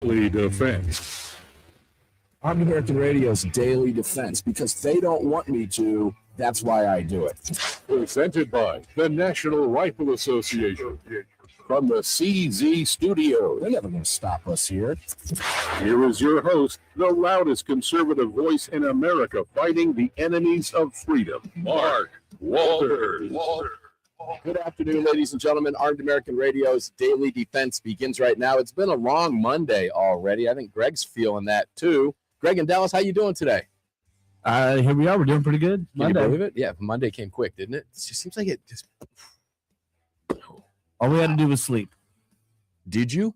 Daily Defense. Armed American Radio's Daily Defense, because they don't want me to. That's why I do it. Presented by the National Rifle Association. From the CZ Studio. They're never going to stop us here. Here is your host, the loudest conservative voice in America fighting the enemies of freedom, Mark Walters. Good afternoon, ladies and gentlemen. Armed American Radio's Daily Defense begins right now. It's been a long Monday already. I think Greg's feeling that too. Greg in Dallas, how you doing today? Here we are. We're doing pretty good. Can you believe it? Yeah, Monday came quick, didn't it? It just seems like it just... All we had to do was sleep. Did you?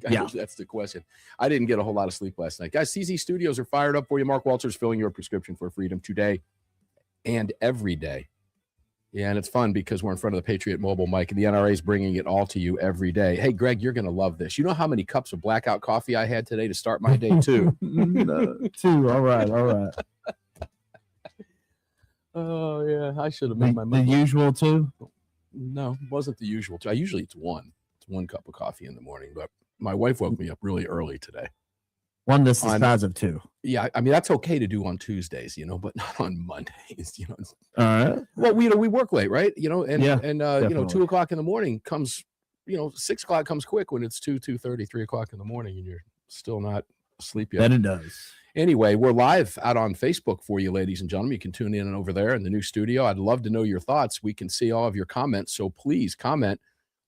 Yeah. That's the question. I didn't get a whole lot of sleep last night. Guys, CZ Studios are fired up for you. Mark Walters filling your prescription for freedom today and every day. Yeah, and it's fun because we're in front of the Patriot Mobile mic, and the NRA is bringing it all to you every day. Hey, Greg, you're going to love this. You know how many cups of blackout coffee I had today to start my day, too? Two. All right. Oh, yeah. I should have made my The usual two? No, it wasn't the usual two. Usually it's one. It's one cup of coffee in the morning, but my wife woke me up really early today. One that's the size of two. Yeah, I mean, that's okay to do on Tuesdays, but not on Mondays, All right. Well, we work late, right? And 2 o'clock in the morning comes, 6 o'clock comes quick when it's 2:30, 3 o'clock in the morning, and you're still not asleep yet. That it does. Anyway, we're live out on Facebook for you, ladies and gentlemen. You can tune in over there in the new studio. I'd love to know your thoughts. We can see all of your comments, so please comment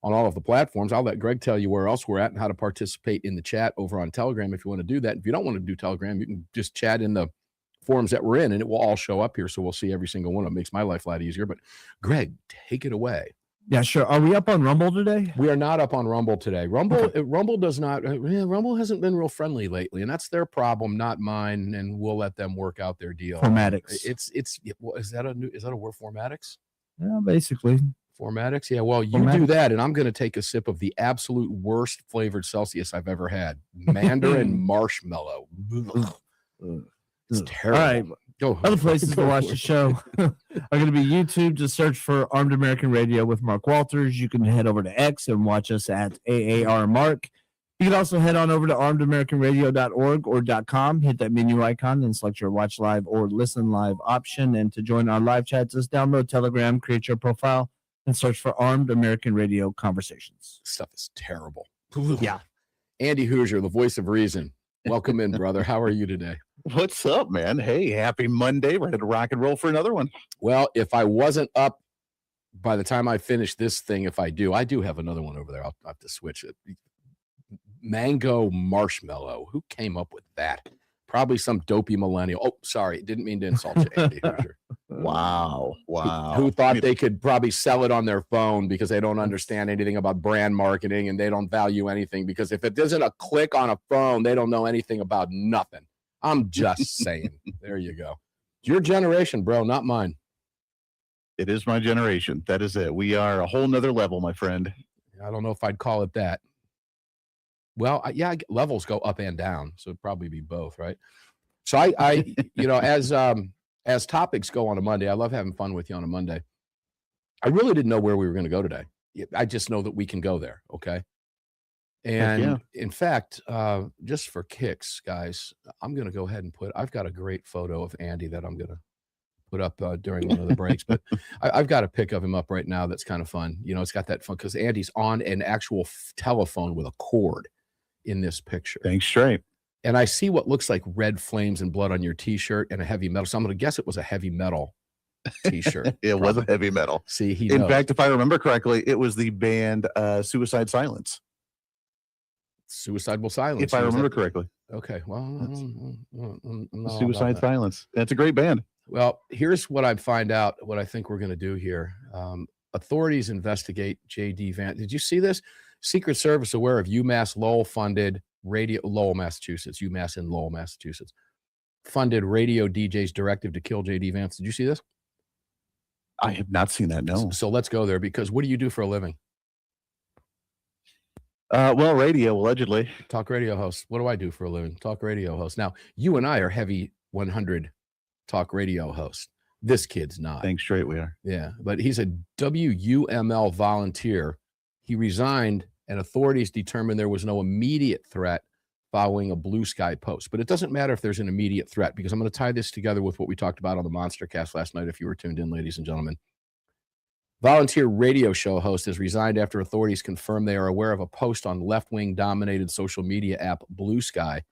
on all of the platforms. I'll let Greg tell you where else we're at and how to participate in the chat over on Telegram if you want to do that. If you don't want to do Telegram, you can just chat in the forums that we're in, and it will all show up here, so we'll see every single one. It makes my life a lot easier. But, Greg, take it away. Yeah, sure. Are we up on Rumble today? We are not up on Rumble today. Rumble does not. Rumble hasn't been real friendly lately, and that's their problem, not mine. And we'll let them work out their deal. Formatics. Is that a word? Formatics? Yeah, basically. Formatics? Yeah, well, you do that, and I'm going to take a sip of the absolute worst flavored Celsius I've ever had. Mandarin marshmallow. It's terrible. All right. Other places to watch the show are going to be YouTube. Just search for Armed American Radio with Mark Walters. You can head over to X and watch us at AARMark. You can also head on over to armedamericanradio.org or .com. Hit that menu icon and select your watch live or listen live option. And to join our live chat, just download Telegram, create your profile, and search for Armed American Radio Conversations. Stuff is terrible. Yeah. Andy Hooser, the voice of reason. Welcome in, brother. How are you today? What's up, man? Hey, happy Monday. Ready to rock and roll for another one. Well, if I wasn't up by the time I finish this thing, I do have another one over there. I'll have to switch it. Mango marshmallow. Who came up with that? Probably some dopey millennial. Oh, sorry. Didn't mean to insult you, Andy Hooser. Wow. Who thought they could probably sell it on their phone because they don't understand anything about brand marketing and they don't value anything, because if it isn't a click on a phone, they don't know anything about nothing. I'm just saying. There you go. Your generation, bro, not mine. It is my generation. That is it. We are a whole nother level, my friend. I don't know if I'd call it that. Well, yeah, levels go up and down, so it'd probably be both, right? So I as topics go on a Monday, I love having fun with you on a Monday. I really didn't know where we were going to go today. I just know that we can go there, okay? And in fact, just for kicks, guys, I'm going to go ahead and I've got a great photo of Andy that I'm going to put up during one of the breaks, but I've got a pic of him up right now that's kind of fun. It's got that fun because Andy's on an actual telephone with a cord in this picture. Thanks, straight. And I see what looks like red flames and blood on your T-shirt and a heavy metal. So I'm going to guess it was a heavy metal T-shirt. It was a heavy metal. See, in fact, if I remember correctly, it was the band Suicide Silence. Suicide Will Silence. If I remember correctly. Okay. Well, Suicide Silence. That's a great band. Well, here's what I find out, what I think we're going to do here. Authorities investigate J.D. Vance. Did you see this? Secret Service aware of UMass Lowell-funded Lowell, Massachusetts, UMass in Lowell, Massachusetts, funded radio DJ's directive to kill J.D. Vance. Did you see this? I have not seen that, no. So let's go there, because what do you do for a living? Well, radio, allegedly. Talk radio host. What do I do for a living? Talk radio host. Now, you and I are heavy 100 talk radio hosts. This kid's not. Thanks straight we are. Yeah, but he's a WUML volunteer. He resigned, and authorities determined there was no immediate threat following a Blue Sky post. But it doesn't matter if there's an immediate threat, because I'm going to tie this together with what we talked about on the Monster Cast last night, if you were tuned in, ladies and gentlemen. Volunteer radio show host has resigned after authorities confirm they are aware of a post on left-wing dominated social media app Blue Sky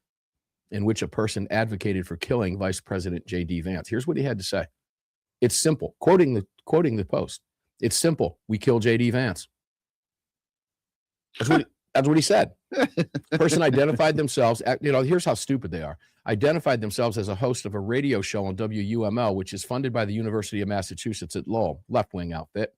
in which a person advocated for killing Vice President J.D. Vance. Here's what he had to say. It's simple. Quoting the post. It's simple. We kill J.D. Vance. That's what he said. Person identified themselves, here's how stupid they are. Identified themselves as a host of a radio show on WUML, which is funded by the University of Massachusetts at Lowell, left-wing outfit.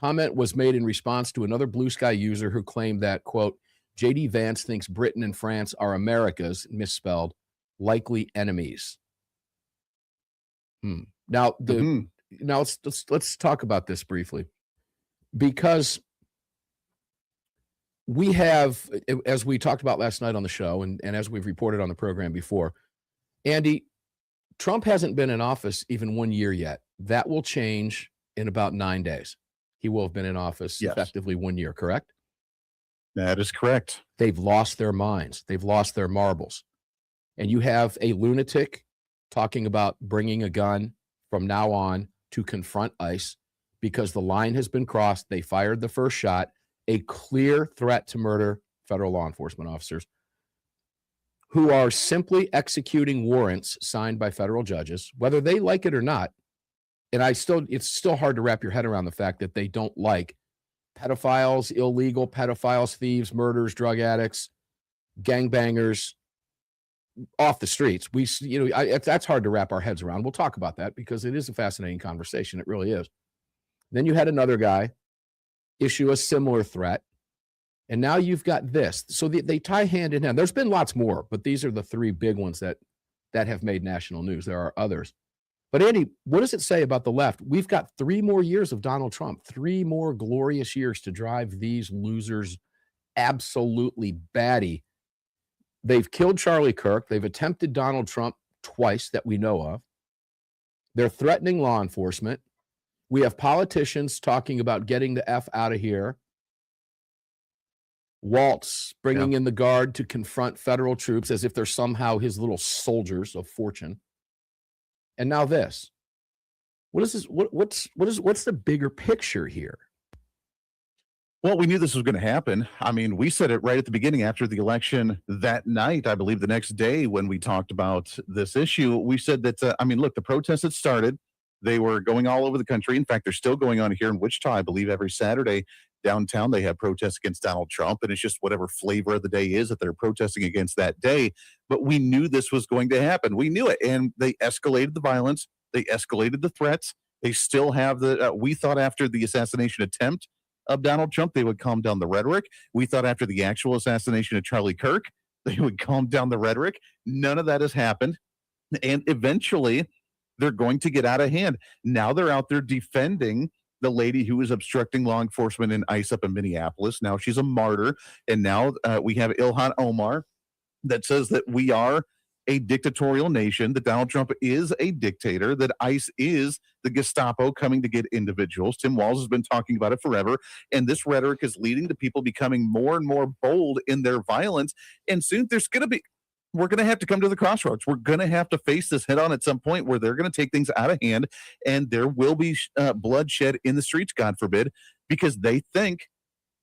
Comment was made in response to another Blue Sky user who claimed that, quote, J.D. Vance thinks Britain and France are America's, misspelled, likely enemies. Now, let's talk about this briefly, because we have, as we talked about last night on the show, and as we've reported on the program before, Andy, Trump hasn't been in office even 1 year yet. That will change in about 9 days. He will have been in office effectively 1 year, correct? That is correct. They've lost their minds. They've lost their marbles. And you have a lunatic talking about bringing a gun from now on to confront ICE because the line has been crossed. They fired the first shot. A clear threat to murder federal law enforcement officers who are simply executing warrants signed by federal judges, whether they like it or not. And it's still hard to wrap your head around the fact that they don't like pedophiles, illegal pedophiles, thieves, murderers, drug addicts, gangbangers off the streets. That's hard to wrap our heads around. We'll talk about that because it is a fascinating conversation. It really is. Then you had another guy issue a similar threat. And now you've got this. So they tie hand in hand. There's been lots more, but these are the three big ones that have made national news. There are others. But Andy, what does it say about the left? We've got 3 more years of Donald Trump, 3 more glorious years to drive these losers absolutely batty. They've killed Charlie Kirk. They've attempted Donald Trump twice that we know of. They're threatening law enforcement. We have politicians talking about getting the F out of here. Waltz bringing in the guard to confront federal troops as if they're somehow his little soldiers of fortune. And now this. What is this? What's the bigger picture here? Well, we knew this was going to happen. I mean, we said it right at the beginning after the election that night, I believe the next day when we talked about this issue. We said that, look, the protests had started. They were going all over the country. In fact, they're still going on here in Wichita. I believe every Saturday downtown they have protests against Donald Trump, and it's just whatever flavor of the day is that they're protesting against that day. But we knew this was going to happen. We knew it, and they escalated the violence. They escalated the threats. They still have we thought after the assassination attempt of Donald Trump, they would calm down the rhetoric. We thought after the actual assassination of Charlie Kirk, they would calm down the rhetoric. None of that has happened. And eventually, they're going to get out of hand. Now they're out there defending the lady who was obstructing law enforcement in ICE up in Minneapolis. Now she's a martyr. And now we have Ilhan Omar that says that we are a dictatorial nation, that Donald Trump is a dictator, that ICE is the Gestapo coming to get individuals. Tim Walz has been talking about it forever. And this rhetoric is leading to people becoming more and more bold in their violence. And soon we're going to have to come to the crossroads. We're going to have to face this head on at some point where they're going to take things out of hand, and there will be bloodshed in the streets, God forbid, because they think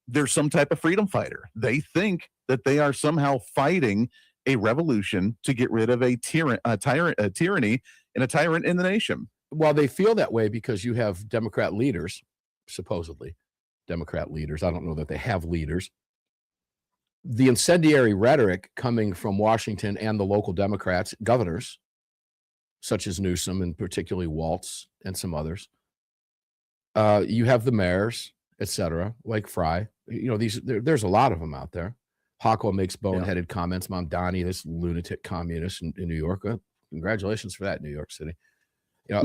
they're some type of freedom fighter. They think that they are somehow fighting a revolution to get rid of a tyranny and a tyrant in the nation. Well, they feel that way because you have Democrat leaders, supposedly Democrat leaders. I don't know that they have leaders. The incendiary rhetoric coming from Washington and the local Democrats, governors, such as Newsom and particularly Waltz and some others. You have the mayors, et cetera, like Fry. There's a lot of them out there. Hochul makes boneheaded comments. Mamdani, this lunatic communist in New York. Congratulations for that, New York City.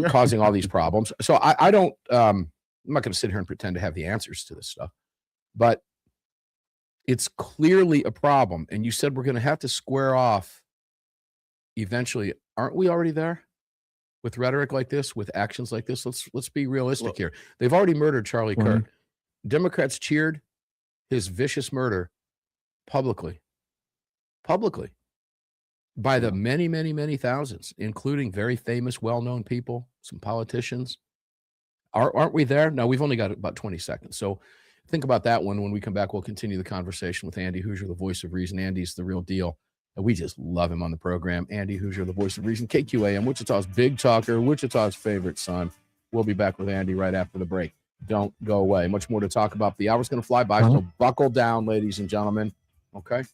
Causing all these problems. So I don't. I'm not going to sit here and pretend to have the answers to this stuff, but it's clearly a problem. And you said we're going to have to square off eventually. Aren't we already there with rhetoric like this, with actions like this? Let's be realistic here. They've already murdered Charlie Kirk. Democrats cheered his vicious murder publicly. publicly by the many, many, many thousands, including very famous, well-known people, some politicians. Aren't we there? No, we've only got about 20 seconds. So think about that one. When we come back, we'll continue the conversation with Andy Hooser, the voice of reason. Andy's the real deal. And we just love him on the program. Andy Hooser, the voice of reason. KQAM, Wichita's big talker, Wichita's favorite son. We'll be back with Andy right after the break. Don't go away. Much more to talk about. The hour's going to fly by, so buckle down, ladies and gentlemen. Okay?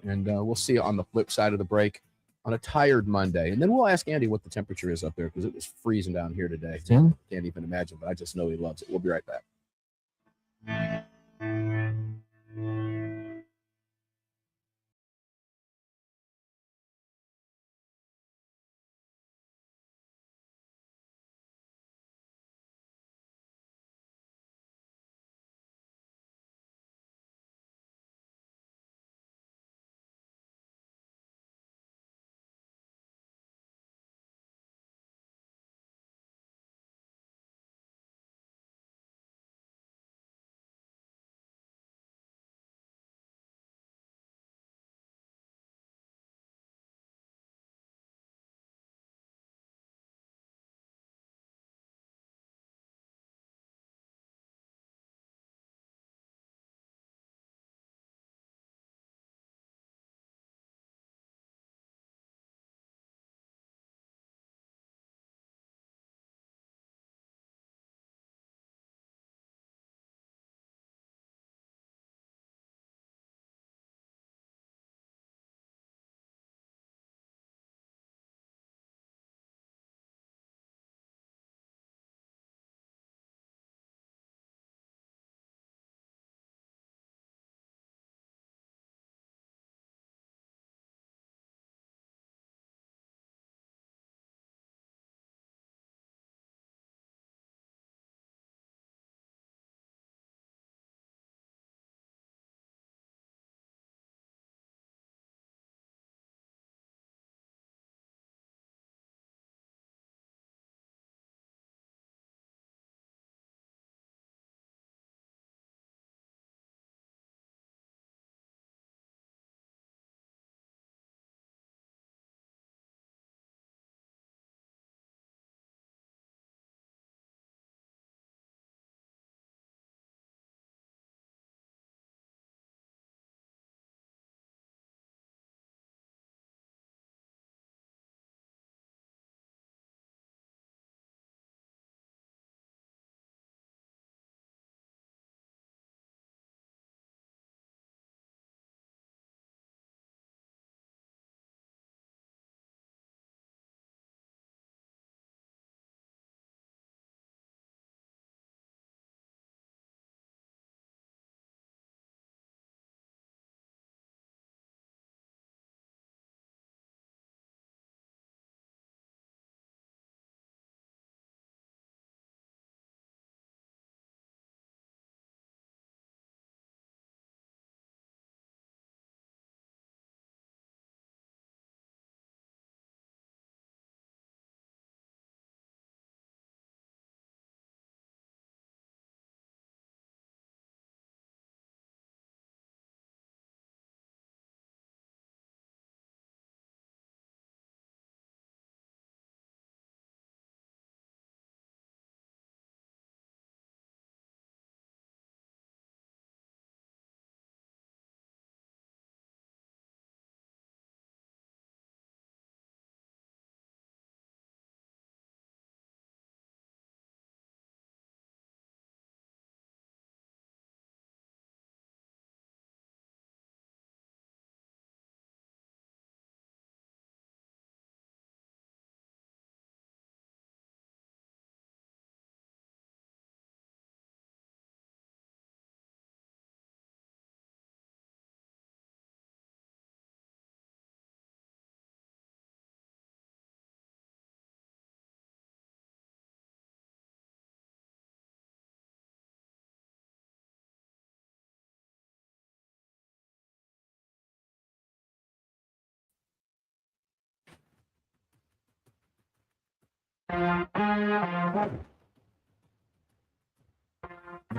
And we'll see you on the flip side of the break on a tired Monday. And then we'll ask Andy what the temperature is up there, because it was freezing down here today. Can't even imagine, but I just know he loves it. We'll be right back.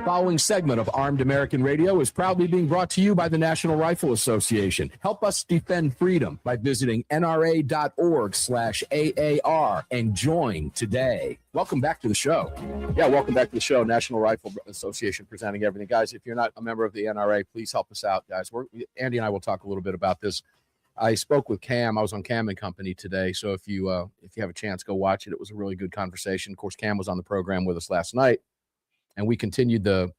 The following segment of Armed American Radio is proudly being brought to you by the National Rifle Association. Help us defend freedom by visiting nra.org/AAR and join today. Welcome back to the show. Yeah, welcome back to the show. National Rifle Association presenting everything. Guys, if you're not a member of the NRA, please help us out, guys. Andy and I will talk a little bit about this. I spoke with Cam. I was on Cam and Company today. So if you have a chance, go watch it. It was a really good conversation. Of course, Cam was on the program with us last night, and we continued the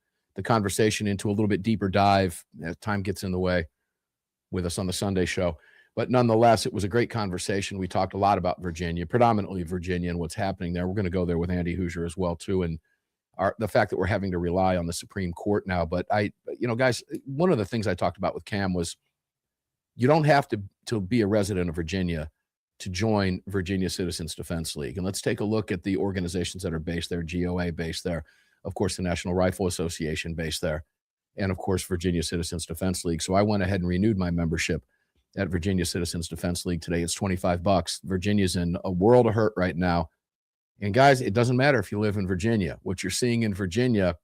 conversation into a little bit deeper dive as time gets in the way with us on the Sunday show. But nonetheless, it was a great conversation. We talked a lot about Virginia, predominantly Virginia, and what's happening there. We're going to go there with Andy Hooser as well, too, and the fact that we're having to rely on the Supreme Court now. But guys, one of the things I talked about with Cam was you don't have to be a resident of Virginia to join Virginia Citizens Defense League. And let's take a look at the organizations that are based there, GOA based there, of course, the National Rifle Association based there, and of course, Virginia Citizens Defense League. So I went ahead and renewed my membership at Virginia Citizens Defense League today. It's $25. Virginia's in a world of hurt right now. And guys, it doesn't matter if you live in Virginia. What you're seeing in Virginia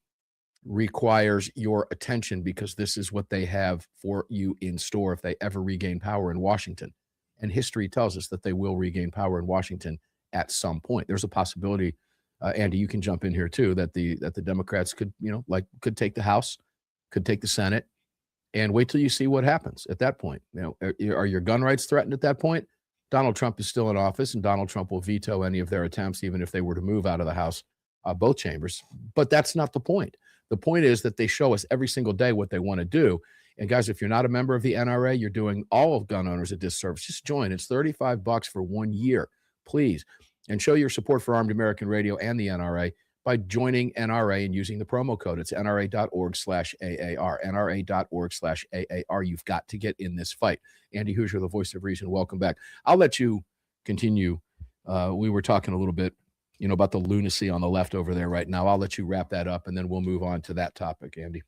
requires your attention because this is what they have for you in store if they ever regain power in Washington. And history tells us that they will regain power in Washington at some point. There's a possibility, Andy, you can jump in here too, that the Democrats could take the House, could take the Senate, and wait till you see what happens at that point. Are your gun rights threatened at that point? Donald Trump is still in office, and Donald Trump will veto any of their attempts, even if they were to move out of the House, both chambers. But that's not the point. The point is that they show us every single day what they want to do. And guys, if you're not a member of the NRA, you're doing all of gun owners a disservice. Just join. It's $35 for 1 year, please. And show your support for Armed American Radio and the NRA by joining NRA and using the promo code. It's nra.org/AAR, nra.org/AAR. You've got to get in this fight. Andy Hooser, the voice of reason, welcome back. I'll let you continue. We were talking a little bit, about the lunacy on the left over there right now. I'll let you wrap that up, and then we'll move on to that topic, Andy.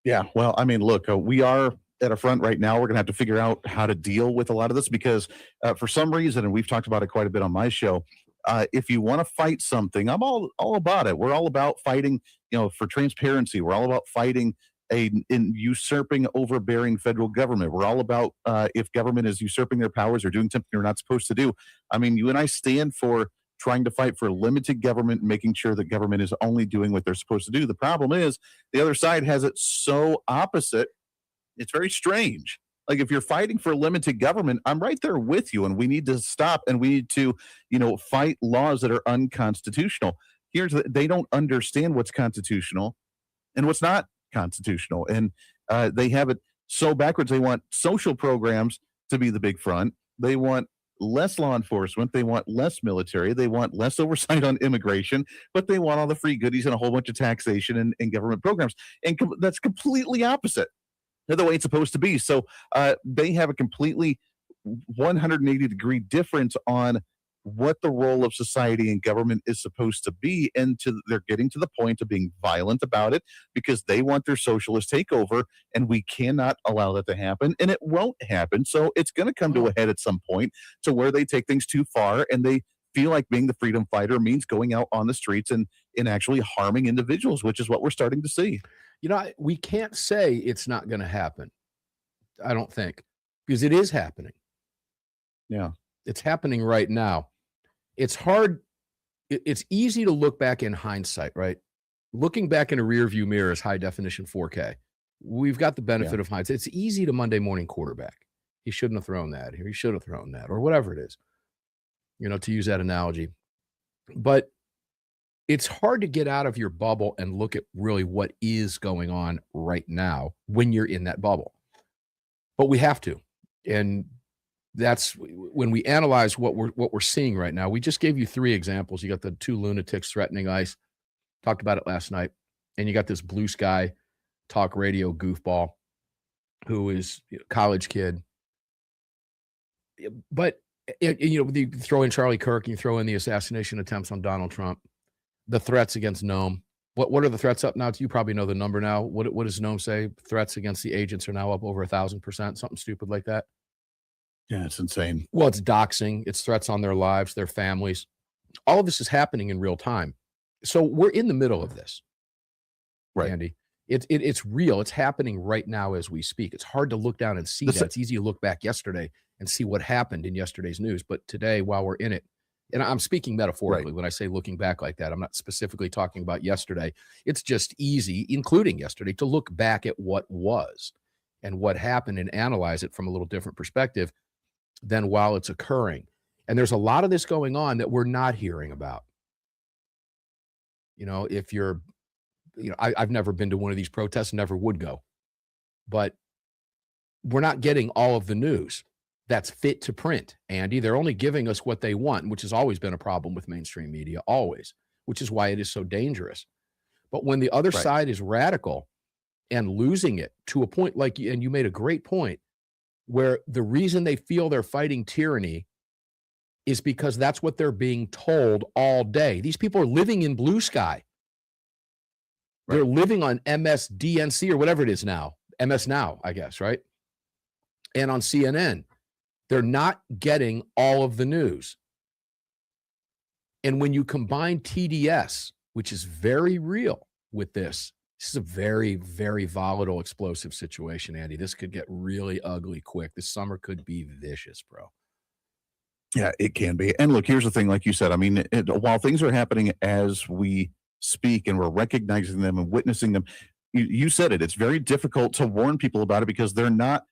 Yeah, well, I mean, look, we are at a front right now. We're going to have to figure out how to deal with a lot of this because for some reason, and we've talked about it quite a bit on my show, if you want to fight something, I'm all about it. We're all about fighting, for transparency. We're all about fighting in usurping, overbearing federal government. We're all about if government is usurping their powers or doing something they're not supposed to do. I mean, you and I stand for trying to fight for limited government, making sure that government is only doing what they're supposed to do. The problem is the other side has it so opposite. It's very strange. Like if you're fighting for limited government, I'm right there with you, and we need to stop and we need to, fight laws that are unconstitutional. They don't understand what's constitutional and what's not constitutional, and they have it so backwards. They want social programs to be the big front. They want less law enforcement. They want less military. They want less oversight on immigration, but they want all the free goodies and a whole bunch of taxation and government programs. And that's completely opposite of the way it's supposed to be. So they have a completely 180-degree difference on what the role of society and government is supposed to be. And they're getting to the point of being violent about it because they want their socialist takeover, and we cannot allow that to happen, and it won't happen. So it's going to come to a head at some point to where they take things too far, and they feel like being the freedom fighter means going out on the streets and actually harming individuals, which is what we're starting to see. We can't say it's not going to happen, I don't think, because it is happening. Yeah. It's happening right now. It's hard. It's easy to look back in hindsight, right? Looking back in a rear view mirror is high definition 4K. We've got the benefit of hindsight. It's easy to Monday morning quarterback. He shouldn't have thrown that here. He should have thrown that, or whatever it is, to use that analogy. But it's hard to get out of your bubble and look at really what is going on right now when you're in that bubble. But we have to. And that's when we analyze what we're seeing right now. We just gave you 3 examples. You got the 2 lunatics threatening ICE. Talked about it last night. And you got this blue sky talk radio goofball who is a college kid. But, you throw in Charlie Kirk and you throw in the assassination attempts on Donald Trump, the threats against Nome. What are the threats up now? You probably know the number now. What does Nome say? Threats against the agents are now up over 1,000%, something stupid like that. Yeah, it's insane. Well, it's doxing. It's threats on their lives, their families. All of this is happening in real time. So we're in the middle of this. Right. Andy. It's real. It's happening right now as we speak. It's hard to look down and see that. It's easy to look back yesterday and see what happened in yesterday's news. But today, while we're in it, and I'm speaking metaphorically when I say looking back like that, I'm not specifically talking about yesterday. It's just easy, including yesterday, to look back at what was and what happened and analyze it from a little different perspective than while it's occurring. And there's a lot of this going on that we're not hearing about. You know, if you're, I've never been to one of these protests, never would go, but we're not getting all of the news that's fit to print, Andy. They're only giving us what they want, which has always been a problem with mainstream media, always, which is why it is so dangerous. But when the other side is radical and losing it to a point like, and you made a great point, where the reason they feel they're fighting tyranny is because that's what they're being told all day. These people are living in blue sky. They're living on MSDNC or whatever it is now, MS Now, I guess, right? And on CNN. They're not getting all of the news. And when you combine TDS, which is very real with this is a very, very volatile, explosive situation, Andy. This could get really ugly quick. This summer could be vicious, bro. Yeah, it can be. And look, here's the thing, like you said, I mean, while things are happening as we speak and we're recognizing them and witnessing them, you said it, it's very difficult to warn people about it because they're not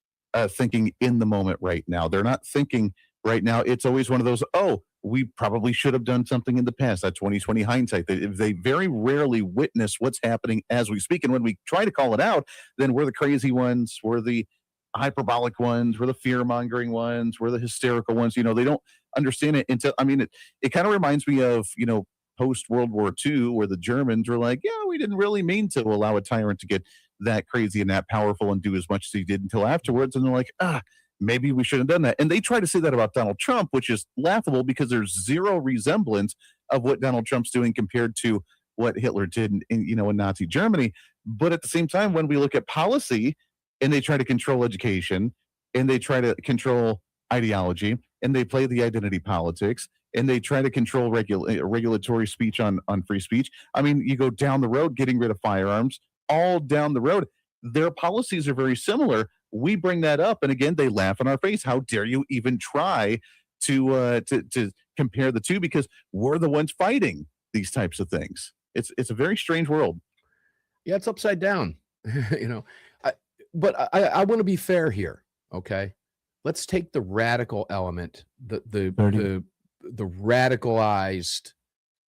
thinking in the moment right now. They're not thinking right now. It's always one of those, oh, we probably should have done something in the past. That 2020 hindsight. They very rarely witness what's happening as we speak. And when we try to call it out, then we're the crazy ones, we're the hyperbolic ones, we're the fear-mongering ones, we're the hysterical ones. You know, they don't understand it until, I mean, it kind of reminds me of, you know, post-World War II, where the Germans were like, yeah, we didn't really mean to allow a tyrant to get that crazy and that powerful and do as much as he did until afterwards. And they're like, maybe we should have done that. And they try to say that about Donald Trump, which is laughable because there's zero resemblance of what Donald Trump's doing compared to what Hitler did in Nazi Germany. But at the same time, when we look at policy and they try to control education and they try to control ideology and they play the identity politics and they try to control regulatory speech on free speech. I mean, you go down the road getting rid of firearms, all down the road. Their policies are very similar. We bring that up, and again, they laugh in our face. How dare you even try to compare the two? Because we're the ones fighting these types of things. It's a very strange world. Yeah, it's upside down. But I want to be fair here. Okay, let's take the radical element, the radicalized,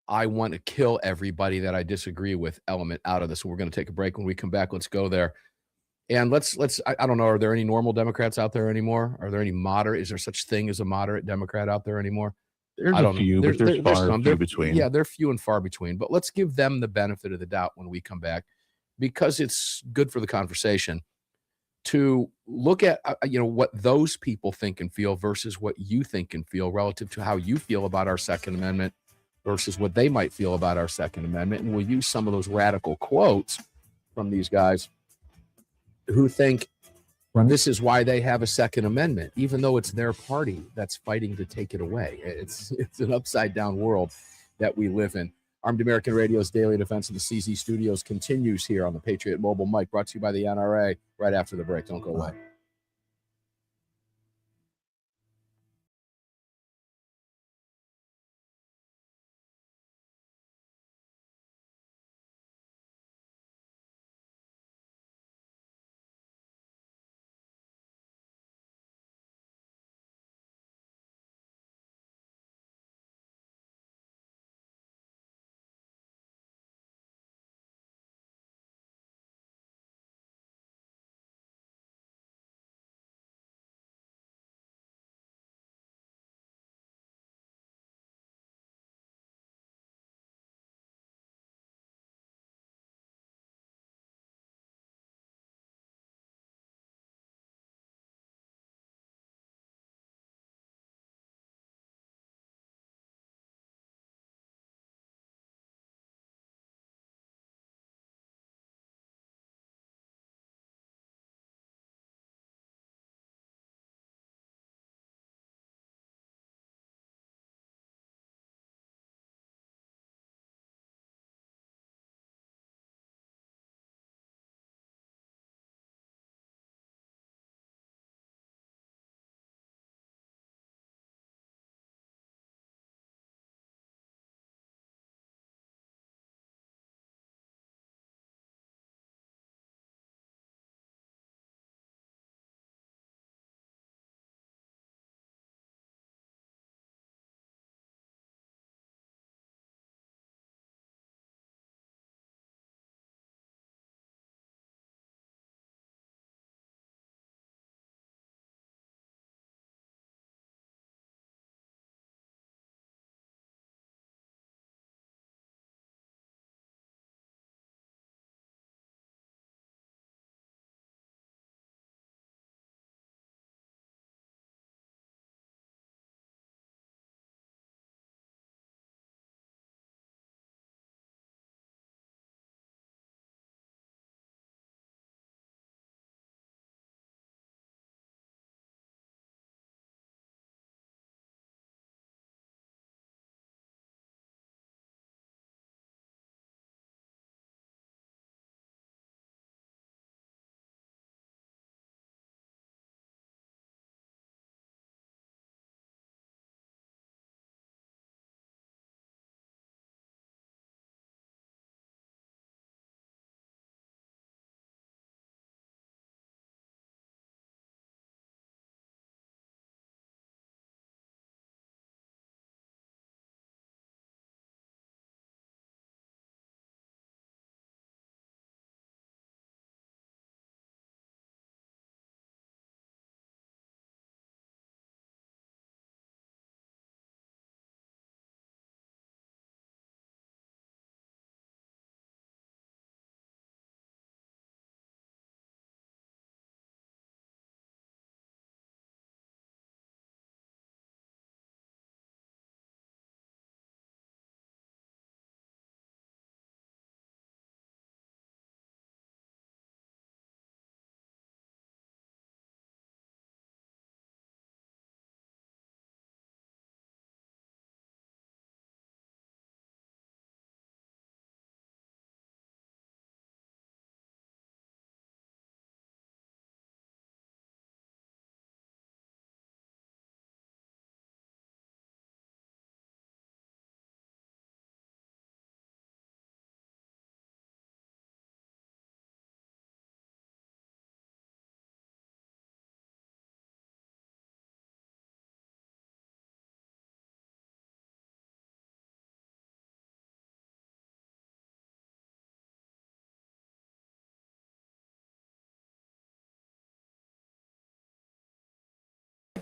I want to kill everybody that I disagree with element out of this. We're going to take a break. When we come back, let's go there. And I don't know, are there any normal Democrats out there anymore? Are there any moderate? Is there such thing as a moderate Democrat out there anymore? There's a few, but there's far and few between. Yeah, they're few and far between. But let's give them the benefit of the doubt when we come back, because it's good for the conversation to look at what those people think and feel versus what you think and feel relative to how you feel about our Second Amendment versus what they might feel about our Second Amendment. And we'll use some of those radical quotes from these guys who think this is why they have a Second Amendment, even though it's their party that's fighting to take it away. It's an upside down world that we live in. Armed American Radio's Daily Defense of the CZ Studios continues here on the Patriot Mobile Mic, brought to you by the NRA right after the break. Don't go away.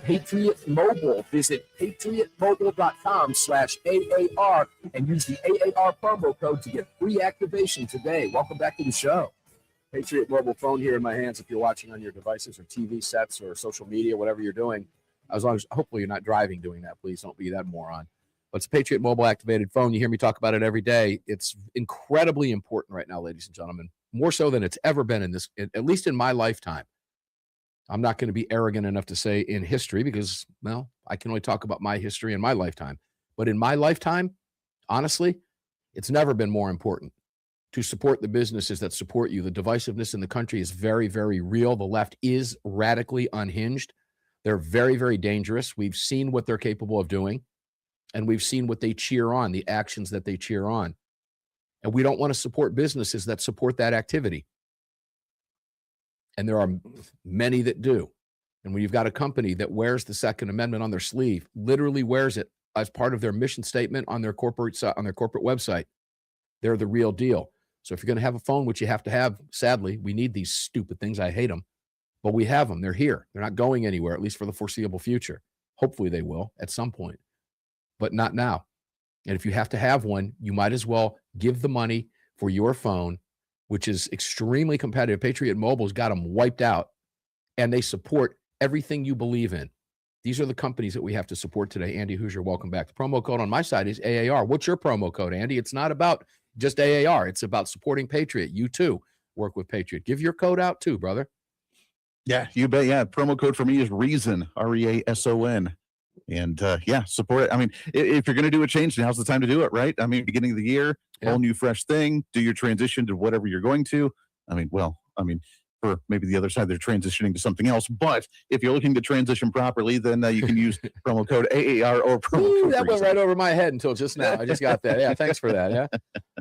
Patriot Mobile. Visit patriotmobile.com/AAR and use the AAR promo code to get free activation today. Welcome back to the show. Patriot Mobile phone here in my hands if you're watching on your devices or TV sets or social media, whatever you're doing. As long as, hopefully you're not driving doing that. Please don't be that moron. But it's a Patriot Mobile activated phone. You hear me talk about it every day. It's incredibly important right now, ladies and gentlemen, more so than it's ever been in this, at least in my lifetime. I'm not going to be arrogant enough to say in history because, well, I can only talk about my history in my lifetime. But in my lifetime, honestly, it's never been more important to support the businesses that support you. The divisiveness in the country is very, very real. The left is radically unhinged. They're very, very dangerous. We've seen what they're capable of doing, and we've seen what they cheer on, the actions that they cheer on. And we don't want to support businesses that support that activity. And there are many that do. And when you've got a company that wears the Second Amendment on their sleeve, literally wears it as part of their mission statement on their corporate website, they're the real deal. So if you're going to have a phone, which you have to have, sadly, we need these stupid things. I hate them, but we have them. They're here. They're not going anywhere, at least for the foreseeable future. Hopefully they will at some point, but not now. And if you have to have one, you might as well give the money for your phone, which is extremely competitive. Patriot Mobile's got them wiped out, and they support everything you believe in. These are the companies that we have to support today. Andy Hooser, welcome back. The promo code on my side is AAR. What's your promo code, Andy? It's not about just AAR. It's about supporting Patriot. You too work with Patriot. Give your code out too, brother. Yeah, you bet. Yeah, promo code for me is REASON, REASON. And support it. I mean, if you're going to do a change, now's the time to do it, right? I mean, beginning of the year, whole new fresh thing, do your transition to whatever you're going to. For maybe the other side, they're transitioning to something else. But if you're looking to transition properly, then you can use promo code AAR or promo code that went right over my head until just now. I just got that. Yeah, thanks for that. Yeah,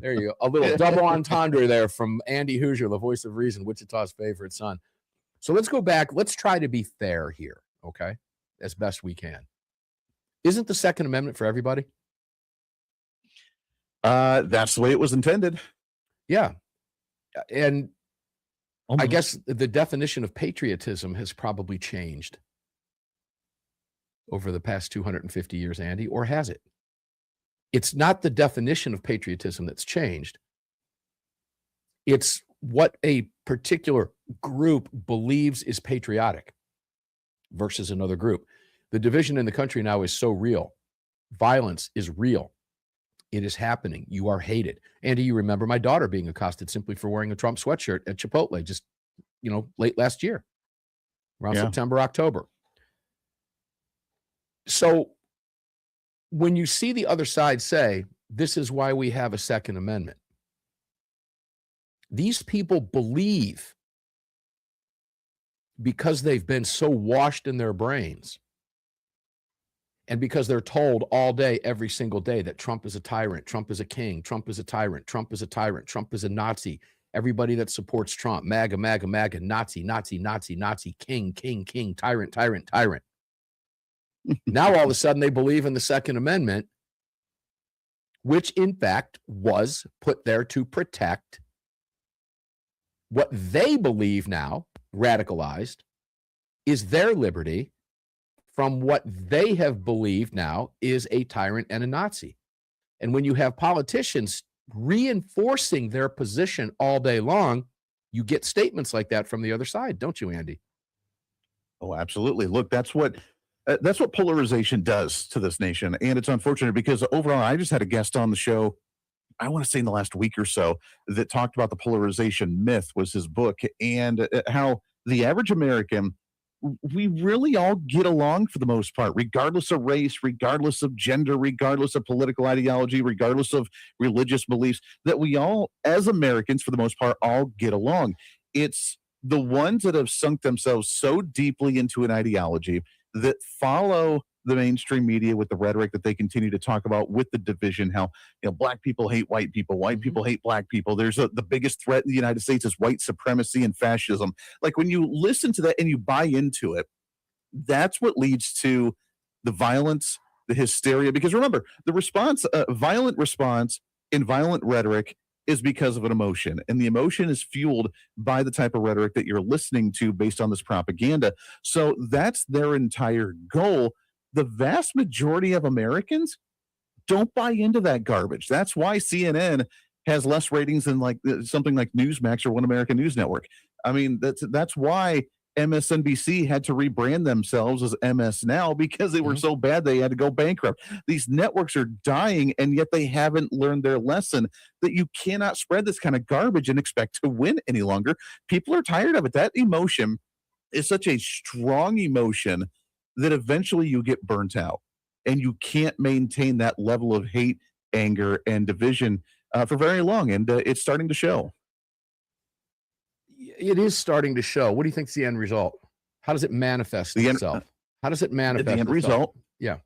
there you go. A little double entendre there from Andy Hooser, the voice of reason, Wichita's favorite son. So let's go back. Let's try to be fair here, okay, as best we can. Isn't the Second Amendment for everybody? That's the way it was intended. Yeah. And I guess the definition of patriotism has probably changed over the past 250 years, Andy, or has it? It's not the definition of patriotism that's changed. It's what a particular group believes is patriotic versus another group. The division in the country now is so real. Violence is real. It is happening. You are hated. Andy, you remember my daughter being accosted simply for wearing a Trump sweatshirt at Chipotle just, late last year, around September, October. So when you see the other side say, this is why we have a Second Amendment, these people believe, because they've been so washed in their brains, and because they're told all day, every single day, that Trump is a tyrant, Trump is a king, Trump is a tyrant, Trump is a tyrant, Trump is a Nazi. Everybody that supports Trump, MAGA, MAGA, MAGA, Nazi, Nazi, Nazi, Nazi, king, king, king, tyrant, tyrant, tyrant. Now all of a sudden they believe in the Second Amendment, which in fact was put there to protect what they believe now, radicalized, is their liberty from what they have believed now is a tyrant and a Nazi. And when you have politicians reinforcing their position all day long, you get statements like that from the other side, don't you, Andy? Oh, absolutely. Look, that's what polarization does to this nation. And it's unfortunate because overall, I just had a guest on the show, I want to say in the last week or so, that talked about the polarization myth, was his book, and how the average American, we really all get along for the most part, regardless of race, regardless of gender, regardless of political ideology, regardless of religious beliefs, that we all, as Americans, for the most part, all get along. It's the ones that have sunk themselves so deeply into an ideology that follow the mainstream media with the rhetoric that they continue to talk about, with the division, how black people hate white people people hate black people. There's the biggest threat in the United States is white supremacy and fascism. Like, when you listen to that and you buy into it, that's what leads to the violence, the hysteria. Because remember, the response, violent response in violent rhetoric is because of an emotion. And the emotion is fueled by the type of rhetoric that you're listening to based on this propaganda. So that's their entire goal. The vast majority of Americans don't buy into that garbage. That's why CNN has less ratings than like something like Newsmax or One American News Network. I mean, that's why MSNBC had to rebrand themselves as MS Now, because they were so bad they had to go bankrupt. These networks are dying, and yet they haven't learned their lesson that you cannot spread this kind of garbage and expect to win any longer. People are tired of it. That emotion is such a strong emotion that eventually you get burnt out, and you can't maintain that level of hate, anger, and division for very long. And it's starting to show. It is starting to show. What do you think's the end result? How does it manifest itself? How does it manifest the end itself? result? Yeah.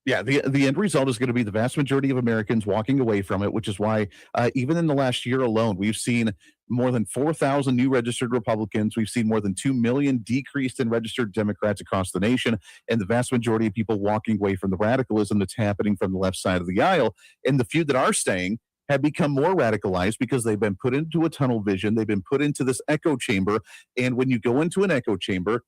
Yeah, the end result is going to be the vast majority of Americans walking away from it, which is why even in the last year alone, we've seen more than 4,000 new registered Republicans. We've seen more than 2 million decreased in registered Democrats across the nation, and the vast majority of people walking away from the radicalism that's happening from the left side of the aisle. And the few that are staying have become more radicalized because they've been put into a tunnel vision. They've been put into this echo chamber. And when you go into an echo chamber,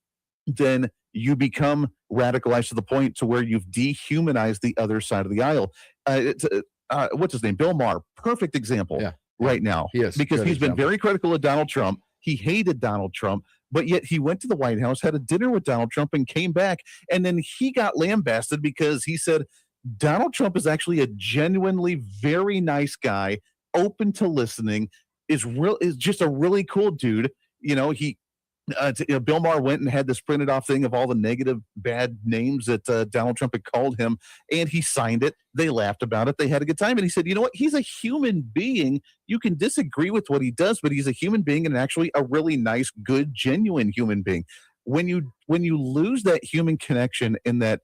then you become radicalized to the point to where you've dehumanized the other side of the aisle. What's his name? Bill Maher, perfect example right now. He is. Because Good he's been example. very critical of Donald Trump. He hated Donald Trump, but yet he went to the White House, had a dinner with Donald Trump, and came back. And then he got lambasted because he said Donald Trump is actually a genuinely very nice guy, open to listening, is just a really cool dude. You know, Bill Maher went and had this printed off thing of all the negative, bad names that Donald Trump had called him, and he signed it. They laughed about it. They had a good time. And he said, you know what? He's a human being. You can disagree with what he does, but he's a human being, and actually a really nice, good, genuine human being. When you lose that human connection and that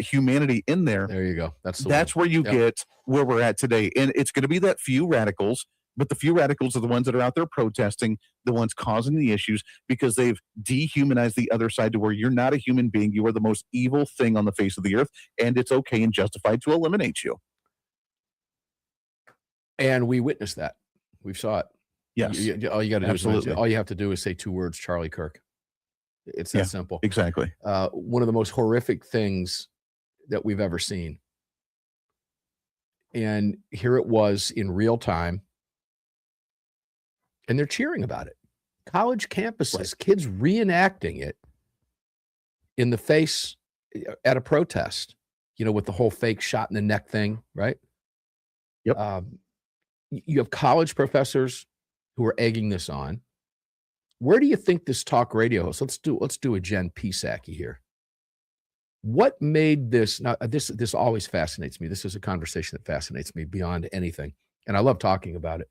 humanity in there you go. That's where you get where we're at today. And it's going to be that few radicals. But the few radicals are the ones that are out there protesting, the ones causing the issues, because they've dehumanized the other side to where you're not a human being. You are the most evil thing on the face of the earth, and it's okay and justified to eliminate you. And we witnessed that. We saw it. Yes. All you got to do Absolutely. all you have to do is say 2 words, Charlie Kirk. It's that simple. Exactly. One of the most horrific things that we've ever seen. And here it was in real time. And they're cheering about it. College campuses, kids reenacting it in the face at a protest, with the whole fake shot in the neck thing, right? Yep. You have college professors who are egging this on. Where do you think this talk radio host, let's do a Jen Psaki here. What made this, now this always fascinates me. This is a conversation that fascinates me beyond anything. And I love talking about it.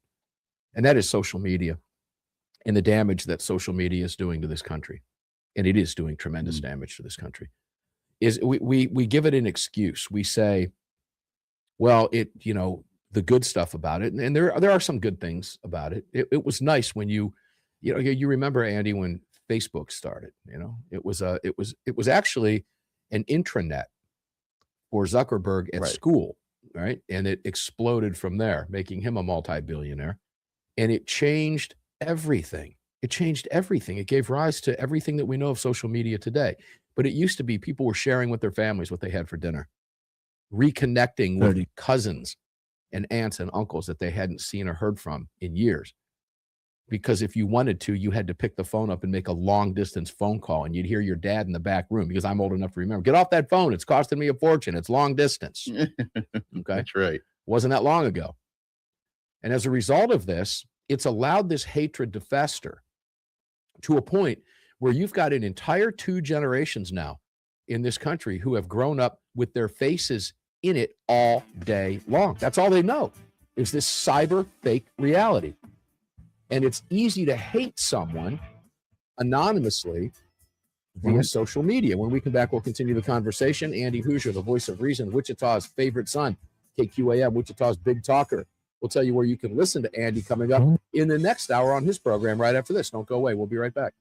And that is social media and the damage that social media is doing to this country. And it is doing tremendous damage to this country. Is we give it an excuse. We say, well, the good stuff about it, and there are some good things about it. It was nice when you remember, Andy, when Facebook started. It was actually an intranet for Zuckerberg at school, right? And it exploded from there, making him a multi-billionaire. And it changed everything. It changed everything. It gave rise to everything that we know of social media today. But it used to be people were sharing with their families what they had for dinner, reconnecting with cousins and aunts and uncles that they hadn't seen or heard from in years. Because if you wanted to, you had to pick the phone up and make a long distance phone call, and you'd hear your dad in the back room, because I'm old enough to remember, get off that phone. It's costing me a fortune. It's long distance. Okay. That's right. Wasn't that long ago. And as a result of this, it's allowed this hatred to fester to a point where you've got an entire 2 generations now in this country who have grown up with their faces in it all day long. That's all they know is this cyber fake reality. And it's easy to hate someone anonymously via social media. When we come back, we'll continue the conversation. Andy Hooser, the voice of reason, Wichita's favorite son, KQAM, Wichita's big talker. We'll tell you where you can listen to Andy coming up in the next hour on his program right after this. Don't go away. We'll be right back.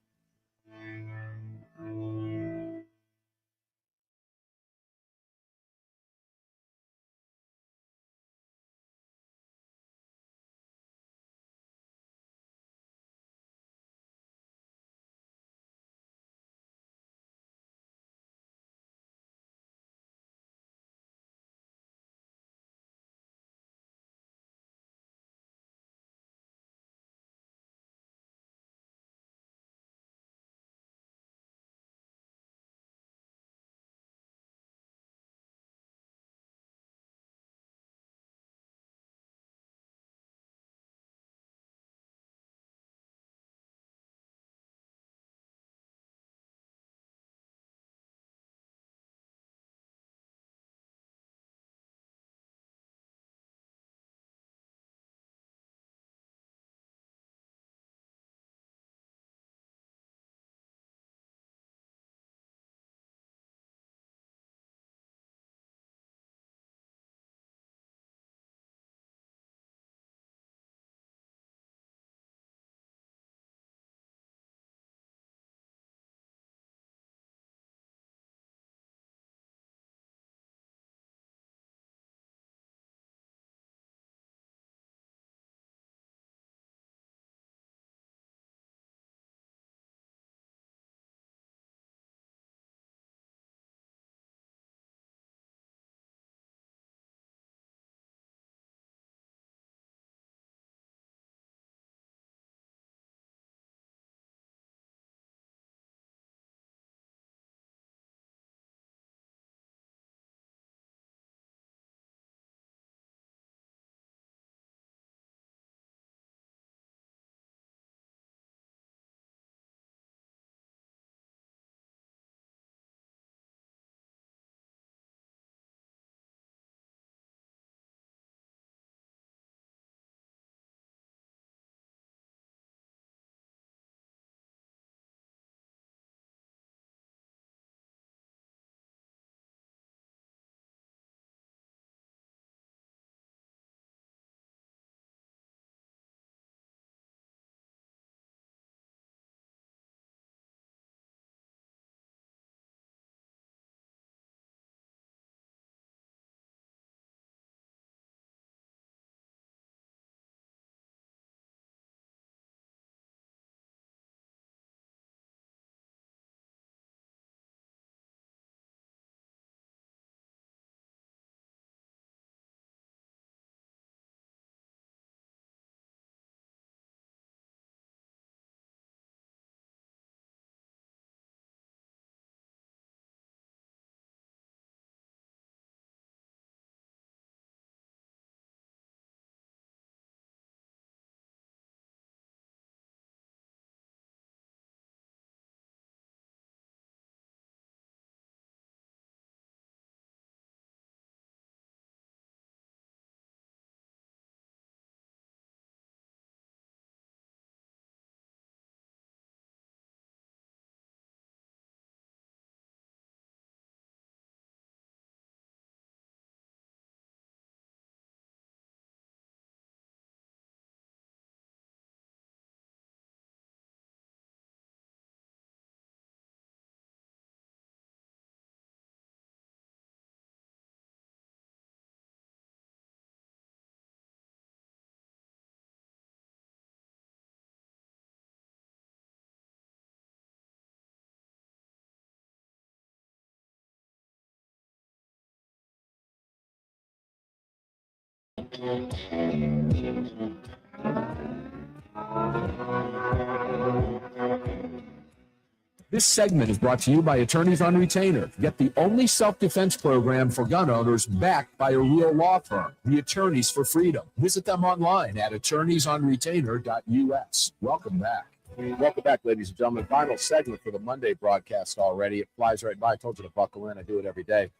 This segment is brought to you by Attorneys on Retainer. Get the only self-defense program for gun owners backed by a real law firm, the Attorneys for Freedom. Visit them online at attorneysonretainer.us. Welcome back. Welcome back, ladies and gentlemen. Final segment for the Monday broadcast already. It flies right by. I told you to buckle in. I do it every day.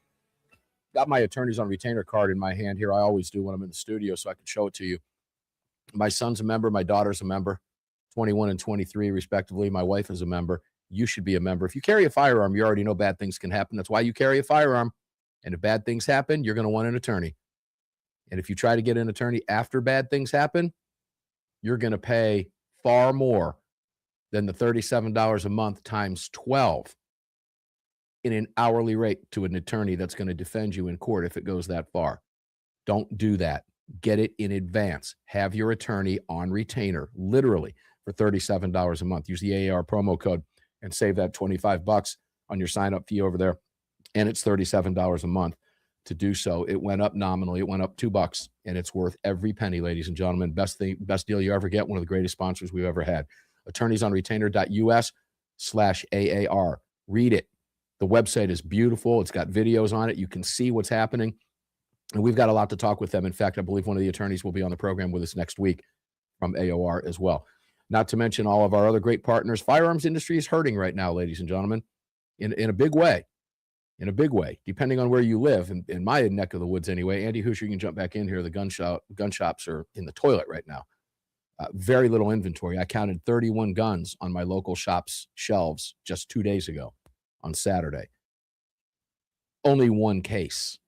Got my Attorneys on Retainer card in my hand here. I always do when I'm in the studio so I can show it to you. My son's a member. My daughter's a member, 21 and 23 respectively. My wife is a member. You should be a member. If you carry a firearm, you already know bad things can happen. That's why you carry a firearm. And if bad things happen, you're going to want an attorney. And if you try to get an attorney after bad things happen, you're going to pay far more than the $37 a month times 12 in an hourly rate to an attorney that's going to defend you in court if it goes that far. Don't do that. Get it in advance. Have your attorney on retainer, literally, for $37 a month. Use the AAR promo code and save that $25 on your sign-up fee over there. And it's $37 a month to do so. It went up nominally. It went up $2, and it's worth every penny, ladies and gentlemen. Best deal you ever get. One of the greatest sponsors we've ever had. attorneysonretainer.us/AAR. Read it. The website is beautiful. It's got videos on it. You can see what's happening. And we've got a lot to talk with them. In fact, I believe one of the attorneys will be on the program with us next week from AOR as well. Not to mention all of our other great partners. Firearms industry is hurting right now, ladies and gentlemen, in a big way. In a big way, depending on where you live. In my neck of the woods anyway. Andy Hooser, you can jump back in here. The gun shops are in the toilet right now. Very little inventory. I counted 31 guns on my local shop's shelves just 2 days ago on Saturday. Only one case,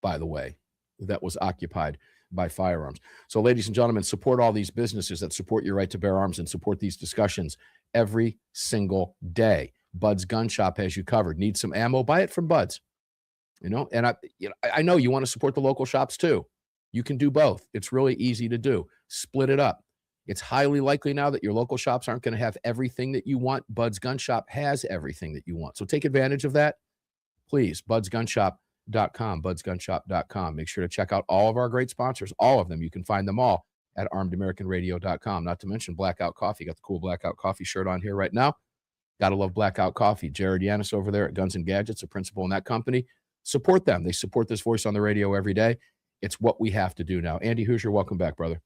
by the way, that was occupied by firearms. So, ladies and gentlemen, support all these businesses that support your right to bear arms and support these discussions every single day. Bud's Gun Shop has you covered. Need some ammo? Buy it from Bud's. And I know you want to support the local shops too. You can do both. It's really easy to do. Split it up. It's highly likely now that your local shops aren't going to have everything that you want. Bud's Gun Shop has everything that you want. So take advantage of that. Please, budsgunshop.com, budsgunshop.com. Make sure to check out all of our great sponsors, all of them. You can find them all at armedamericanradio.com. Not to mention Blackout Coffee. Got the cool Blackout Coffee shirt on here right now. Got to love Blackout Coffee. Jared Yanis over there at Guns and Gadgets, a principal in that company. Support them. They support this voice on the radio every day. It's what we have to do now. Andy Hooser, welcome back, brother.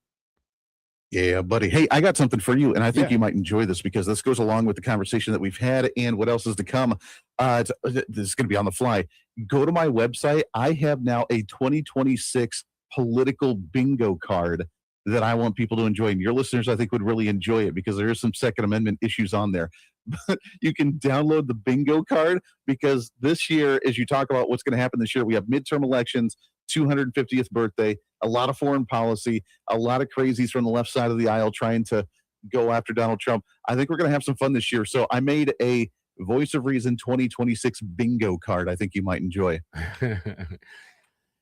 Yeah, buddy. Hey, I got something for you, and I think you might enjoy this because this goes along with the conversation that we've had and what else is to come. This is going to be on the fly. Go to my website. I have now a 2026 political bingo card that I want people to enjoy, and your listeners, I think, would really enjoy it because there is some Second Amendment issues on there. But you can download the bingo card because this year, as you talk about what's going to happen this year, we have midterm elections, 250th birthday, a lot of foreign policy, a lot of crazies from the left side of the aisle trying to go after Donald Trump. I think we're going to have some fun this year. So I made a Voice of Reason 2026 bingo card I think you might enjoy.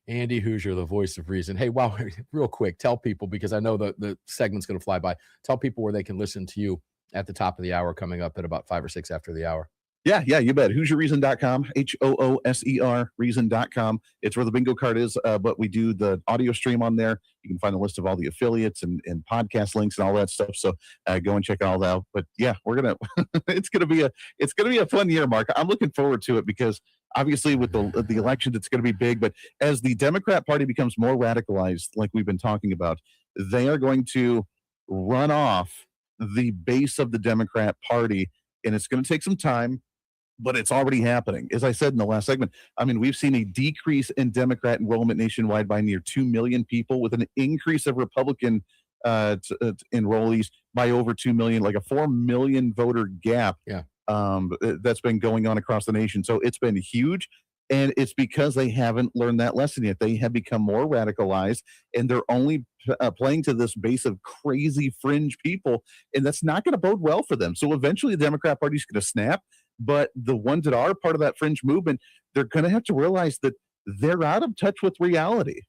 Andy Hooser, the Voice of Reason. Hey, wow, real quick, tell people, because I know the segment's going to fly by, tell people where they can listen to you at the top of the hour coming up at about 5 or 6 after the hour. Yeah, you bet. HooserReason.com, HOOSER reason.com. It's where the bingo card is, but we do the audio stream on there. You can find a list of all the affiliates and podcast links and all that stuff. So go and check all that out. But yeah, we're gonna it's gonna be a fun year, Mark. I'm looking forward to it because obviously with the elections, it's gonna be big. But as the Democrat Party becomes more radicalized, like we've been talking about, they are going to run off the base of the Democrat Party, and it's going to take some time. But it's already happening. As I said in the last segment, I mean, we've seen a decrease in Democrat enrollment nationwide by near 2 million people with an increase of Republican enrollees by over 2 million, like a 4 million voter gap. Yeah. That's been going on across the nation. So it's been huge. And it's because they haven't learned that lesson yet. They have become more radicalized, and they're only playing to this base of crazy fringe people. And that's not going to bode well for them. So eventually the Democrat Party is going to snap. But the ones that are part of that fringe movement, they're going to have to realize that they're out of touch with reality.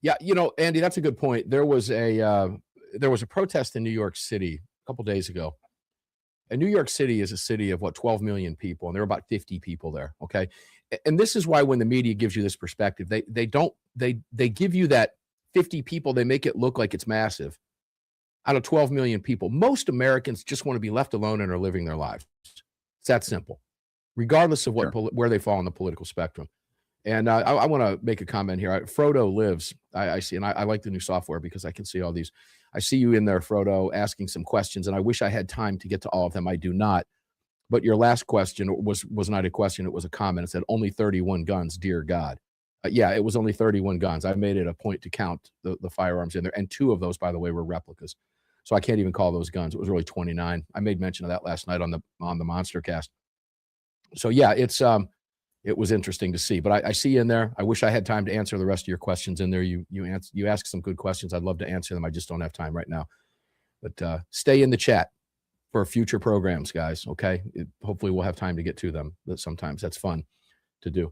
Yeah, Andy, that's a good point. There was a protest in New York City a couple days ago. And New York City is a city of 12 million people, and there are about 50 people there. Okay, and this is why when the media gives you this perspective, they give you that 50 people, they make it look like it's massive. Out of 12 million people, most Americans just want to be left alone and are living their lives. It's that simple, regardless of what where they fall on the political spectrum. And I want to make a comment here. Frodo lives. I see, and I like the new software because I can see all these. I see you in there, Frodo, asking some questions, and I wish I had time to get to all of them. I do not. But your last question was not a question. It was a comment. It said, only 31 guns, dear God. Yeah, it was only 31 guns. I made it a point to count the firearms in there. And 2 of those, by the way, were replicas. So I can't even call those guns. It was really 29. I made mention of that last night on the Monster Cast. So yeah, it was interesting to see. But I see you in there. I wish I had time to answer the rest of your questions in there. You ask some good questions. I'd love to answer them. I just don't have time right now. But stay in the chat for future programs, guys. Okay. Hopefully we'll have time to get to them. But sometimes that's fun to do.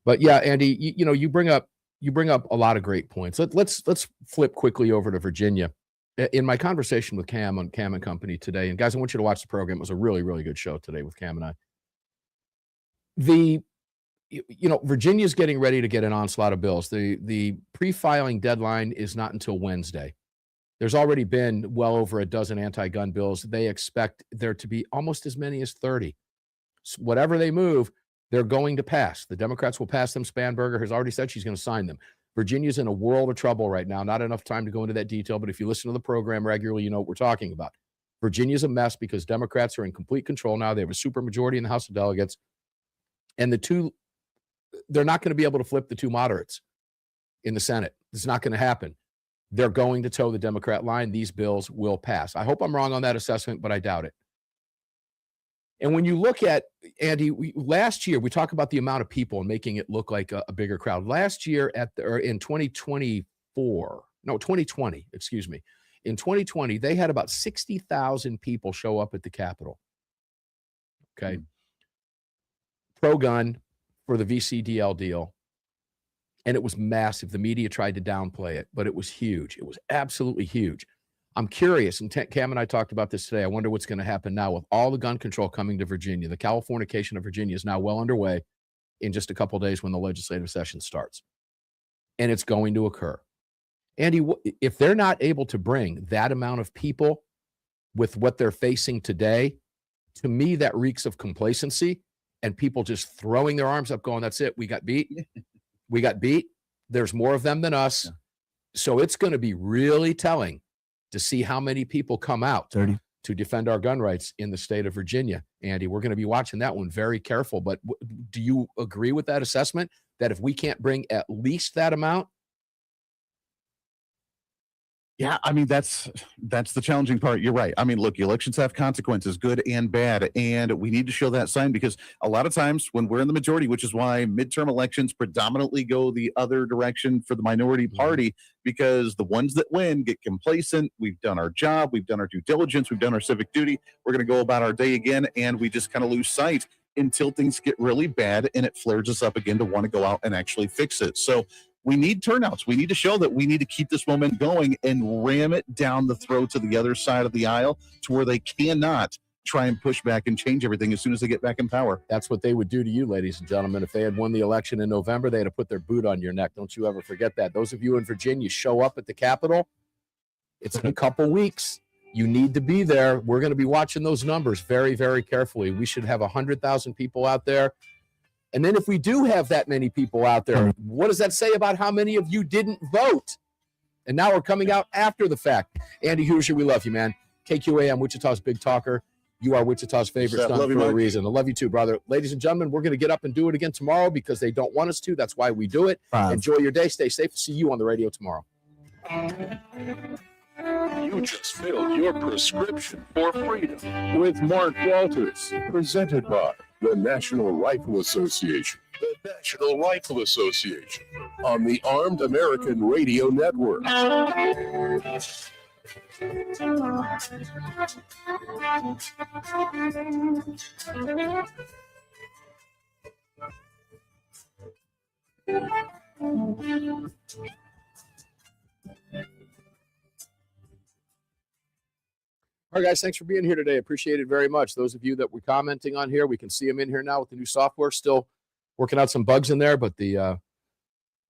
But yeah, Andy, you bring up a lot of great points. Let's flip quickly over to Virginia. In my conversation with Cam on Cam and Company today, and guys, I want you to watch the program. It was a really, really good show today with Cam and I. Virginia's getting ready to get an onslaught of bills. The pre-filing deadline is not until Wednesday. There's already been well over a dozen anti-gun bills. They expect there to be almost as many as 30. So whatever they move, they're going to pass. The Democrats will pass them. Spanberger has already said she's going to sign them. Virginia's in a world of trouble right now. Not enough time to go into that detail, but if you listen to the program regularly, you know what we're talking about. Virginia's a mess because Democrats are in complete control now. They have a supermajority in the House of Delegates. And they're not going to be able to flip the 2 moderates in the Senate. It's not going to happen. They're going to toe the Democrat line. These bills will pass. I hope I'm wrong on that assessment, but I doubt it. And when you look at, Andy, last year, we talk about the amount of people and making it look like a bigger crowd. Last year in 2020, excuse me. In 2020, they had about 60,000 people show up at the Capitol. Okay. Pro-gun for the VCDL deal. And it was massive. The media tried to downplay it, but it was huge. It was absolutely huge. I'm curious, and Cam and I talked about this today. I wonder what's going to happen now with all the gun control coming to Virginia. The Californication of Virginia is now well underway in just a couple of days when the legislative session starts. And it's going to occur. Andy, if they're not able to bring that amount of people with what they're facing today, to me, that reeks of complacency and people just throwing their arms up going, that's it. We got beat. We got beat. There's more of them than us. Yeah. So it's going to be really telling to see how many people come out 30 to defend our gun rights in the state of Virginia. Andy, we're going to be watching that one very careful. But do you agree with that assessment that if we can't bring at least that amount? Yeah, I mean, that's the challenging part. You're right. I mean, look, elections have consequences, good and bad, and we need to show that sign because a lot of times when we're in the majority, which is why midterm elections predominantly go the other direction for the minority party, because the ones that win get complacent. We've done our job. We've done our due diligence. We've done our civic duty. We're going to go about our day again, and we just kind of lose sight until things get really bad and it flares us up again to want to go out and actually fix it. So we need turnouts. We need to show that we need to keep this momentum going and ram it down the throat to the other side of the aisle to where they cannot try and push back and change everything as soon as they get back in power. That's what they would do to you, ladies and gentlemen. If they had won the election in November, they had to put their boot on your neck. Don't you ever forget that. Those of you in Virginia, show up at the Capitol. It's in a couple weeks. You need to be there. We're going to be watching those numbers very, very carefully. We should have 100,000 people out there. And then if we do have that many people out there, what does that say about how many of you didn't vote? And now we're coming out after the fact. Andy Hooser, we love you, man. KQAM, Wichita's Big Talker. You are Wichita's favorite stunt for a reason. I love you too, brother. Ladies and gentlemen, we're going to get up and do it again tomorrow because they don't want us to. That's why we do it. Enjoy your day. Stay safe. See you on the radio tomorrow. You just filled your prescription for freedom with Mark Walters, presented by the National Rifle Association. The National Rifle Association on the Armed American Radio Network. All right, guys, thanks for being here today. Appreciate it very much. Those of you that were commenting on here, we can see them in here now with the new software. Still working out some bugs in there, but the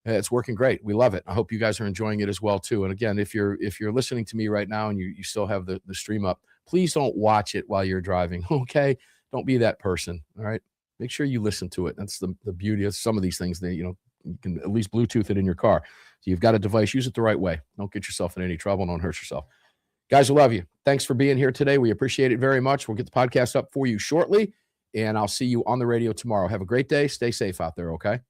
It's working great. We love it. I hope you guys are enjoying it as well too. And again, if you're listening to me right now and you still have the stream up, please don't watch it while you're driving. Okay, don't be that person. All right, make sure you listen to it. That's the beauty of some of these things. You can at least Bluetooth it in your car. So you've got a device, use it the right way. Don't get yourself in any trouble. Don't hurt yourself. Guys, we love you. Thanks for being here today. We appreciate it very much. We'll get the podcast up for you shortly, and I'll see you on the radio tomorrow. Have a great day. Stay safe out there, okay?